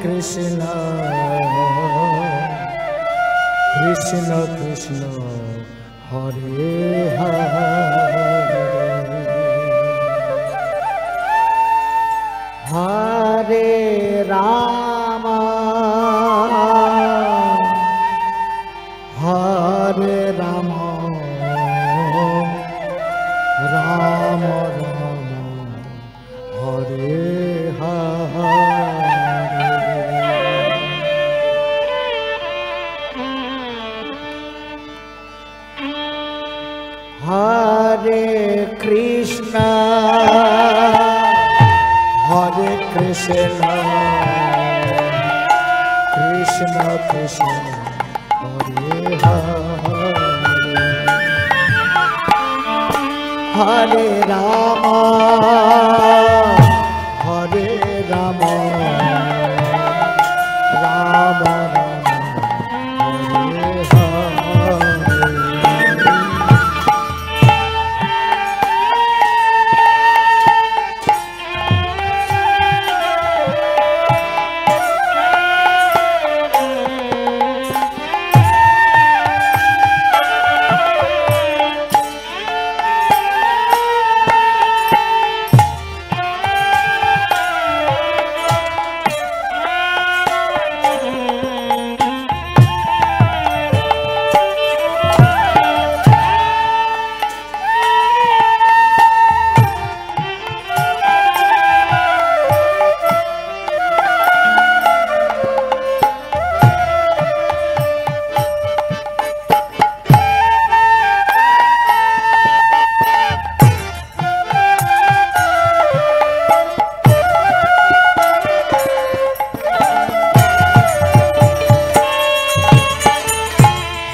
Krishna Krishna Krishna Hare Hare Hare Rama Hare Rama Rama Rama Hare Hare Hare Krishna Krishna Krishna Hare Hare Hare Rama Hare Rama Rama Rama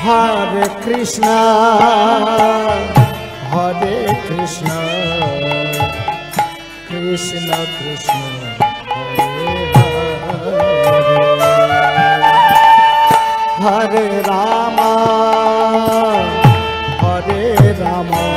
Hare Hare Krishna Krishna Hare Hare Hare Rama Hare Rama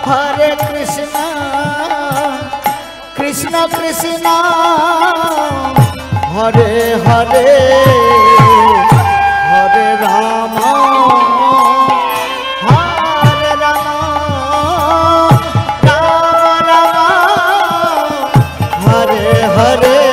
Hare Krishna Krishna Krishna Hare Hare Hare Rama Hare Rama Rama Rama Hare Hare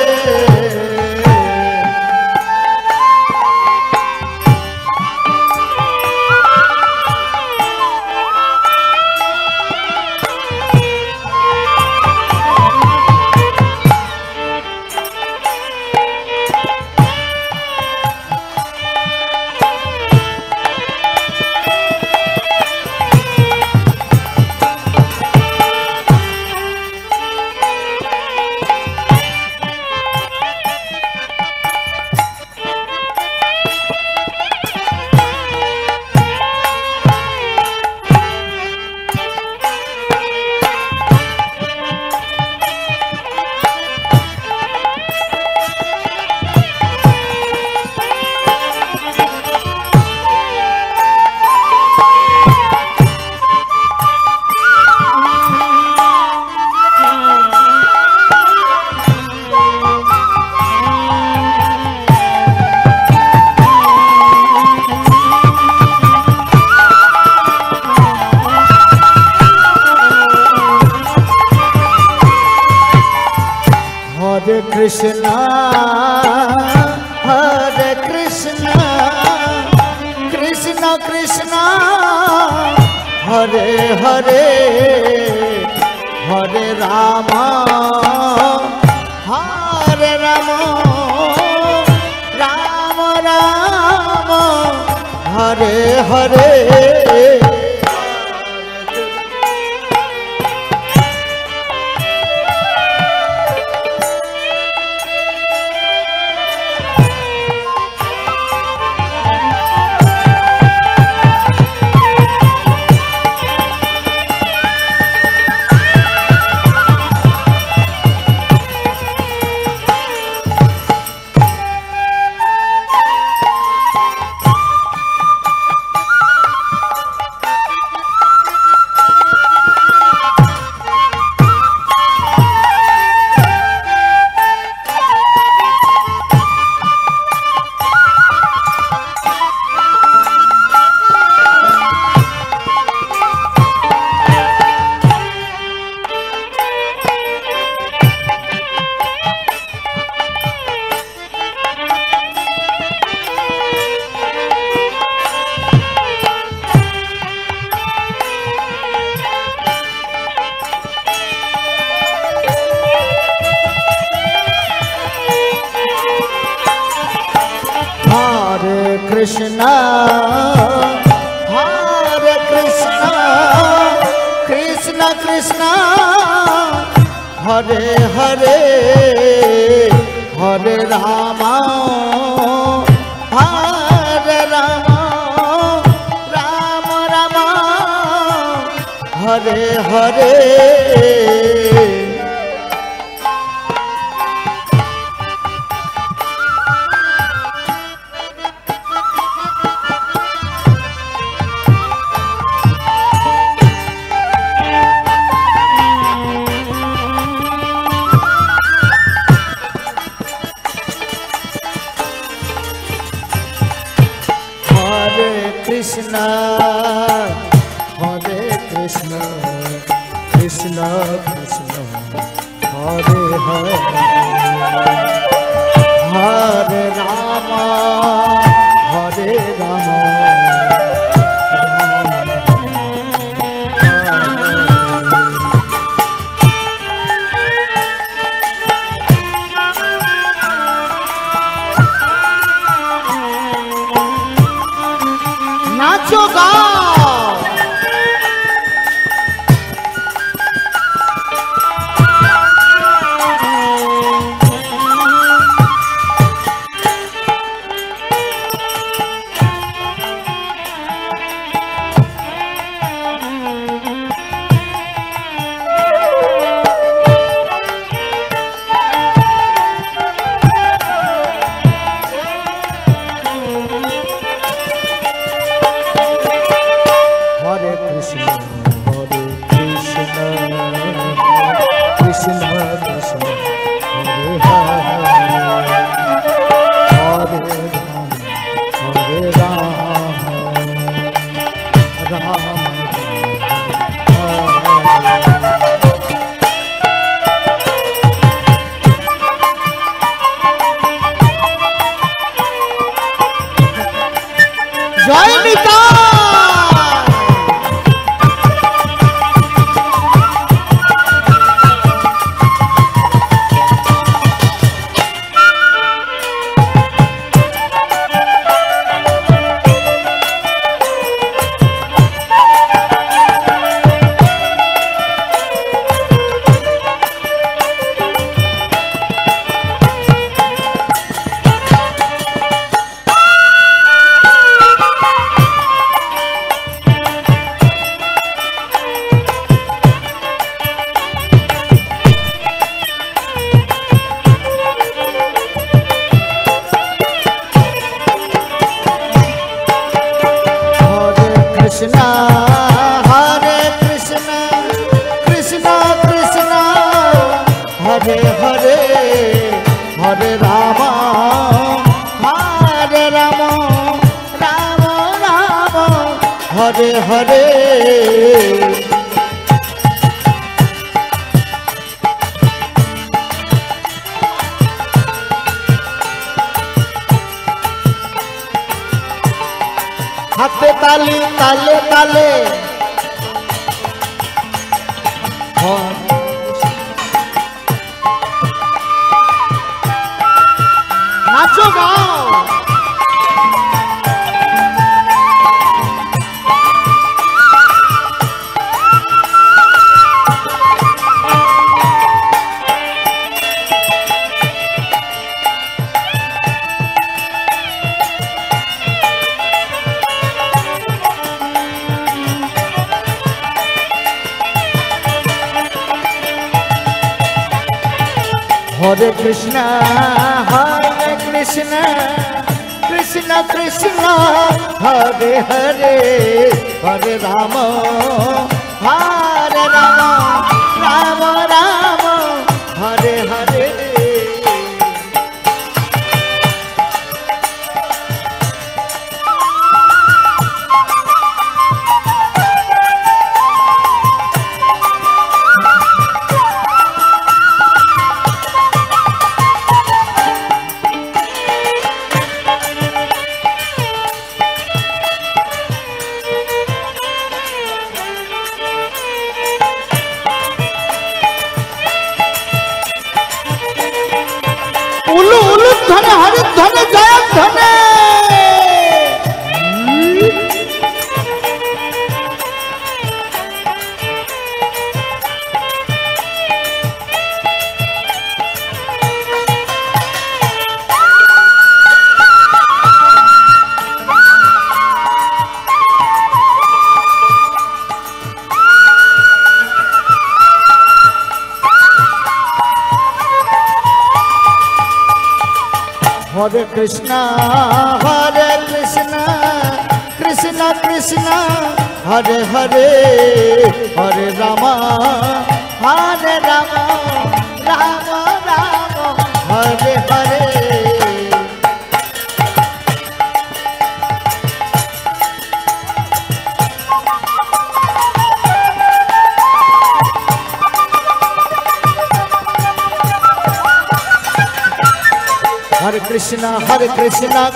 Krishna Hare Krishna Krishna Krishna Hare Hare Hare Rama Hare Rama Rama Rama Hare Hare Krishna, Hare Krishna, Krishna Krishna, Hare Hare, Hare Rama, Hare Rama, Rama Rama, Hare Hare. Krishna, Hare Krishna, Krishna Krishna, Hare Hare, Hare Rama, Hare Rama, नाचो गाओ Krishna, Hare Krishna, Krishna Krishna, Hare Hare, Hare Rama, Hare Rama, Rama Rama, Hare Hare. हाथे ताली ताले ताले नाचो गाओ Hare Krishna Krishna Krishna Hare Hare Hare Rama Rama Rama Hare Hare Hare Krishna Krishna Krishna Hare Hare Hare Rama Rama Rama Hare Hare Hare Krishna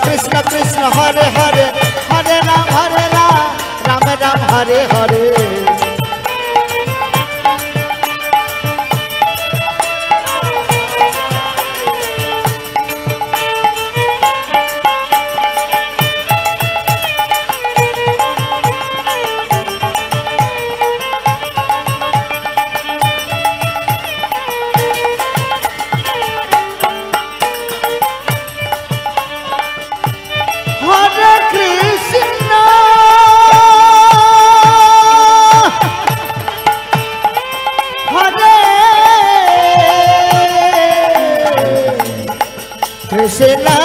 Krishna Krishna Hare Hare Hare Ram Ram Ram Hare Hare Krishna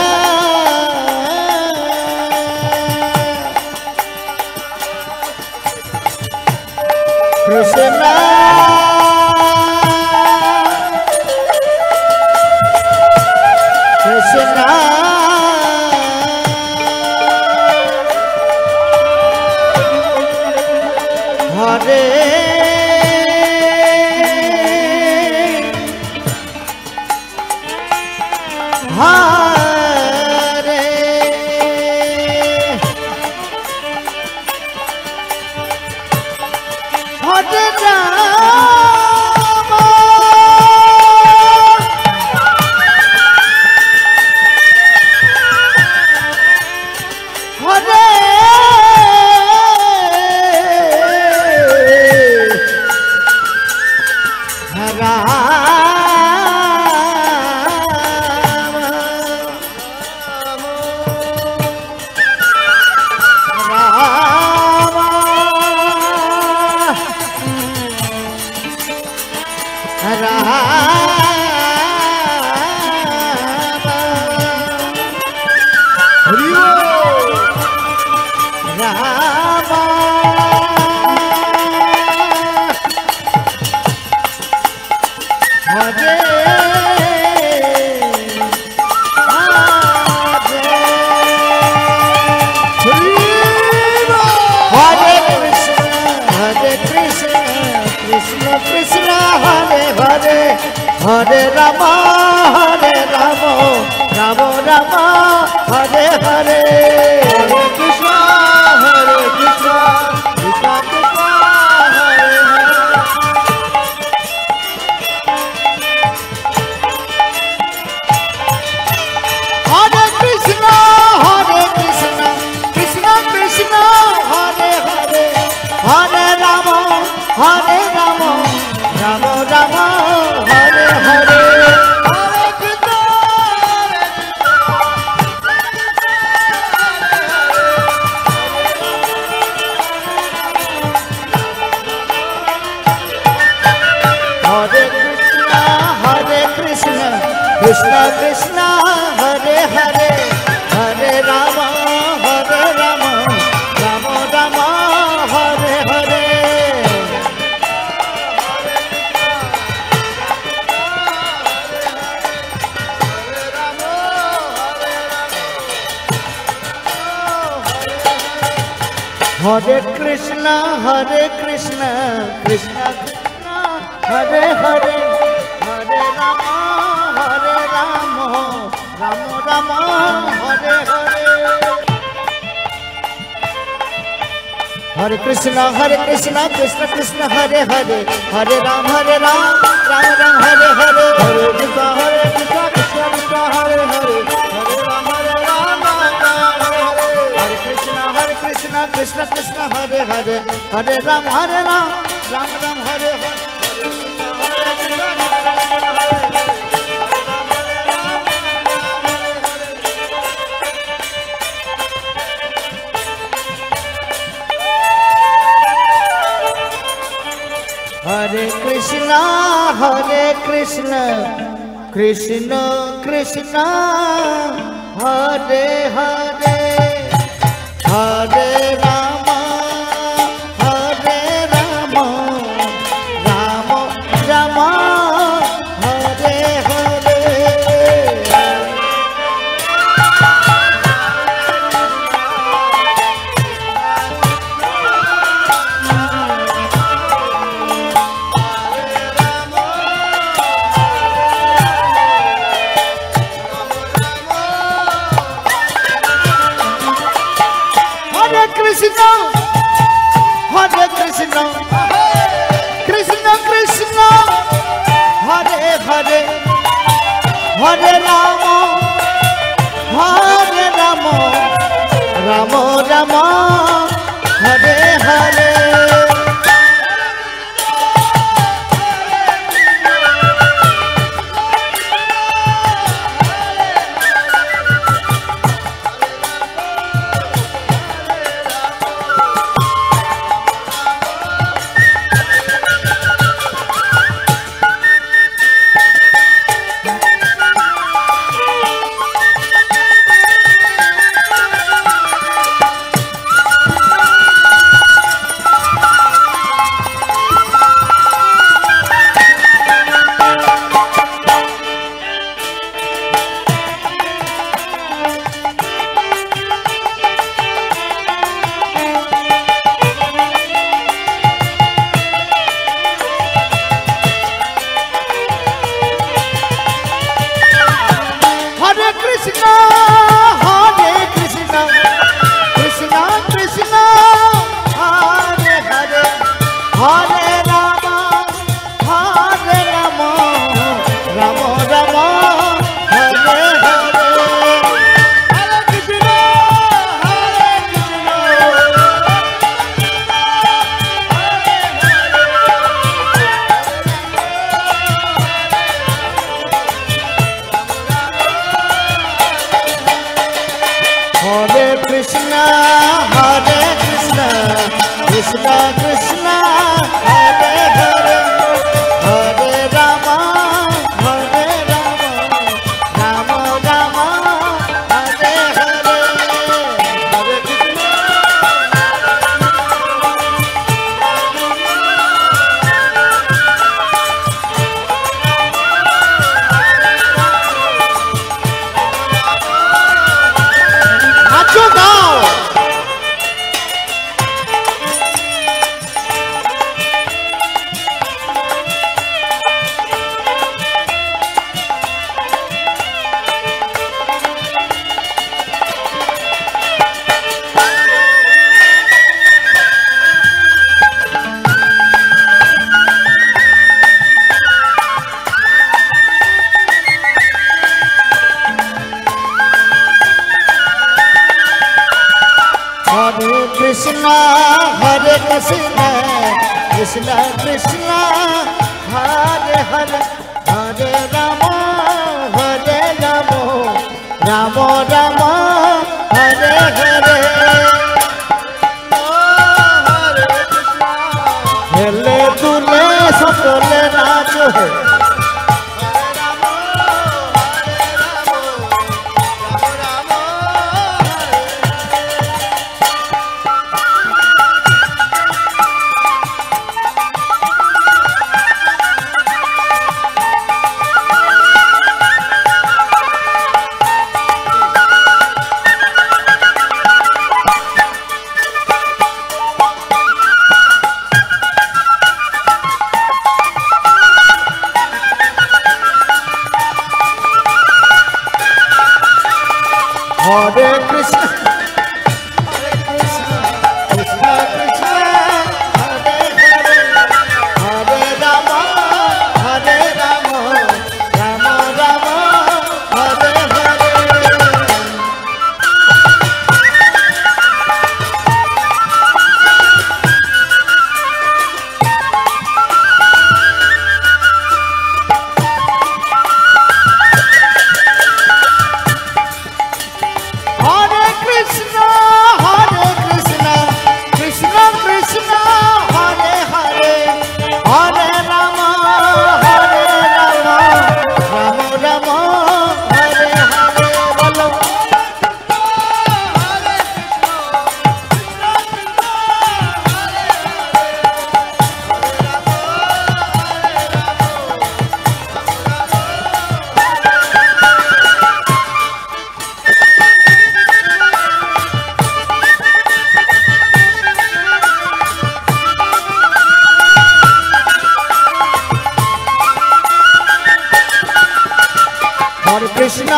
Krishna Krishna Hare Hare Rama Rama Rama Hare Hare Hare Krishna Krishna Krishna Hare Hare Hare Krishna Krishna Krishna Hare Hare Hare Rama Rama Rama Hare Hare Hare Krishna, Krishna Krishna, Hare Hare, Hare Rama, Rama Rama, Hare Hare. Hare Krishna, Krishna Krishna, Hare Hare, Hare Ram, Ram Ram, Hare Hare. Hare Krishna, Krishna Krishna, Hare Hare, Hare Ram, Krishna Krishna Krishna, Hare Hare, Hare Ram, Ram Ram, Hare Hare. Hare Krishna, Krishna Krishna, Hare Hare, Hare Rama, Rama Rama, Hare Hare. Krishna, Hare Krishna, Krishna Krishna, Hare Hare, Hare Rama, Rama Rama, Hare Hare. Krishna Krishna, Hare Hare, Hare Rama, Rama Rama, Hare Hare. Hare Krishna, नाचो गाओ। Krishna, Hare Krishna, Krishna Krishna, Hare Hare, Hare Rama, Rama Rama, Hare Hare. Hele dule sakale naach hai.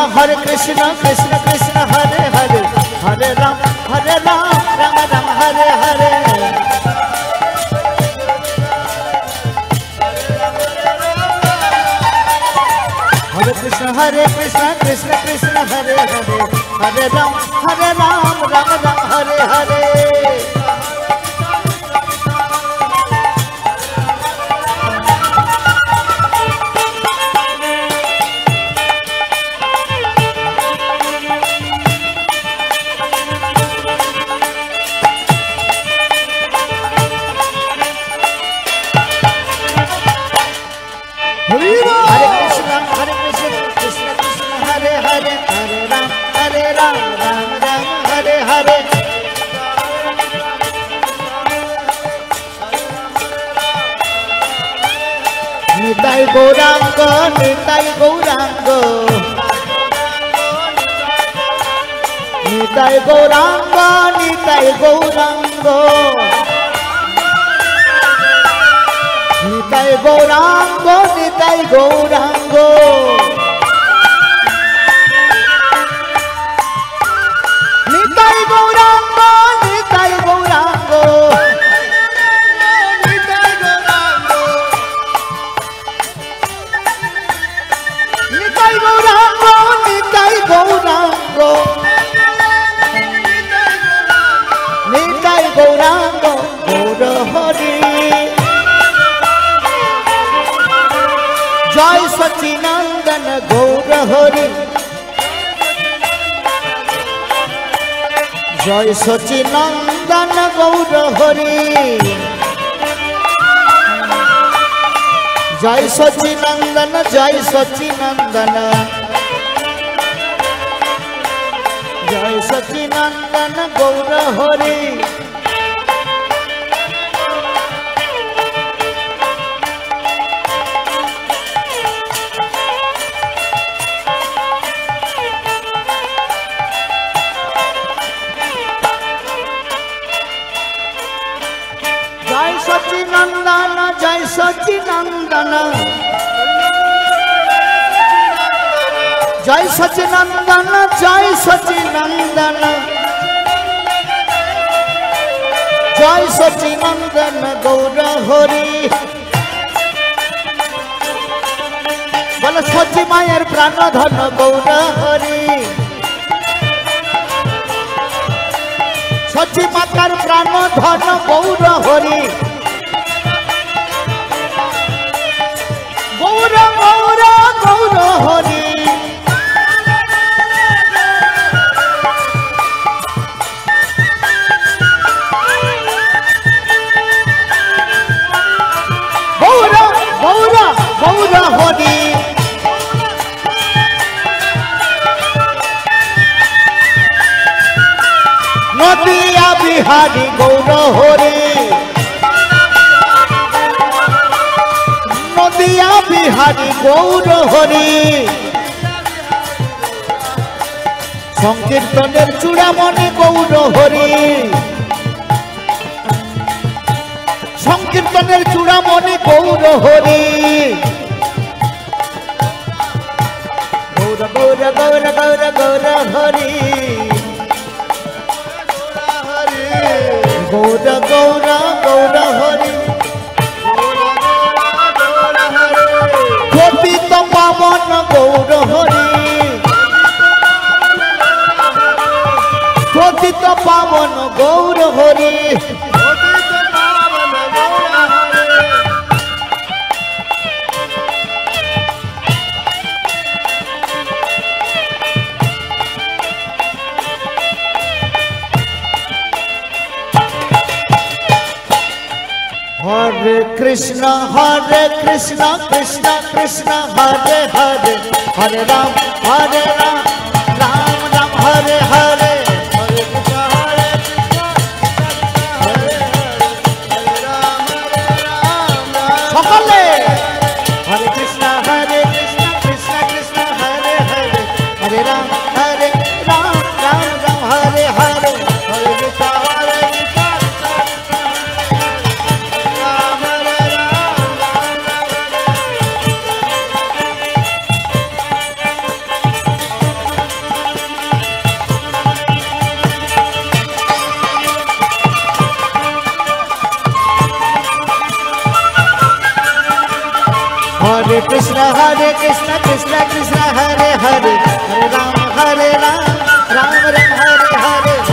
Hare Krishna Krishna Krishna Hare Hare Hare Ram Ram Ram Hare Hare Hare Krishna Krishna Krishna Hare Hare Hare Ram Ram Ram Hare Hare Nitai Gauranga, Nitai Gauranga, Nitai Gauranga, Nitai Gauranga, Nitai Gauranga, Nitai Gauranga, Nitai Gauranga, Nitai Gauranga. Nitai Gauranga, Gaura Hari Jai Sachinandan Gaura Hari Jai Sachinandan Gaura Hari Jai Sachinandan Jai Sachinandan Jai Sachinandan Gaura Hari Jai Sachinandana Jai Sachinandana Jai Sachinandana Jai Sachinandana Jai Sachinandana Gaura Hari Bala Sachi Mayar Pranadhana Gaura Hari Sachi Makar Pranadhana Gaura Hari Gaura Gaura Gaura Hari Gaura Hari Nadia Bihari Gaura Hari Nadia Bihari Gaura Hari Sankirtaner Chudamani Gaura Hari Sankirtaner Chudamani Gaura Hari Gaura Gaura Gaura Gaura Gaura Hari Gaura Gaura Gaura Hari Gopita Pavana Gaura Hari Gopita Pavana Gaura Hari Hare Krishna Krishna Krishna Hare Hare Hare Ram Ram Ram Hare Hare Hare Krishna Hare Ram Sakale Hare Krishna Krishna Krishna Hare Hare Hare Ram Ram Ram Hare Hare Hare Krishna Krishna Krishna Krishna Hare Hare Hare Ram Hare Ram Ram Ram Hare Hare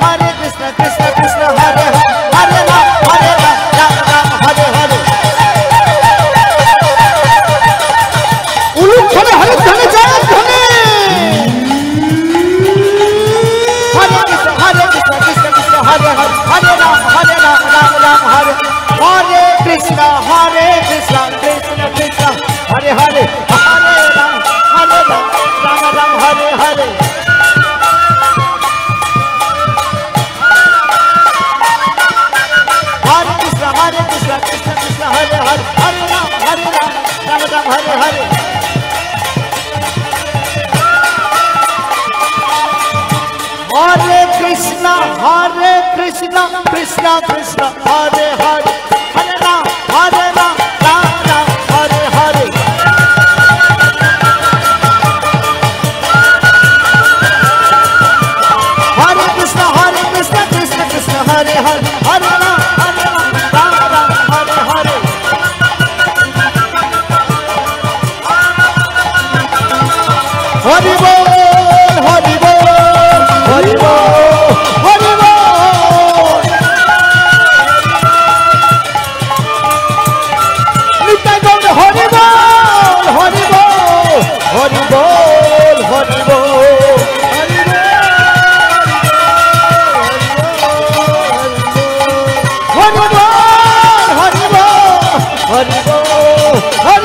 Hare Krishna Krishna Krishna Hare Hare Hare Ram Hare Ram Ram Ram Hare Hare Krishna Krishna Krishna Krishna Hare Krishna Krishna Hare Hare Hare Ram Ram Ram Hare Hare Hare Krishna Krishna Krishna Hare Hare Hare Ram Ram Hare Hare Hari Bol Hari Bol Hari Bol Hari Bol Hari Bol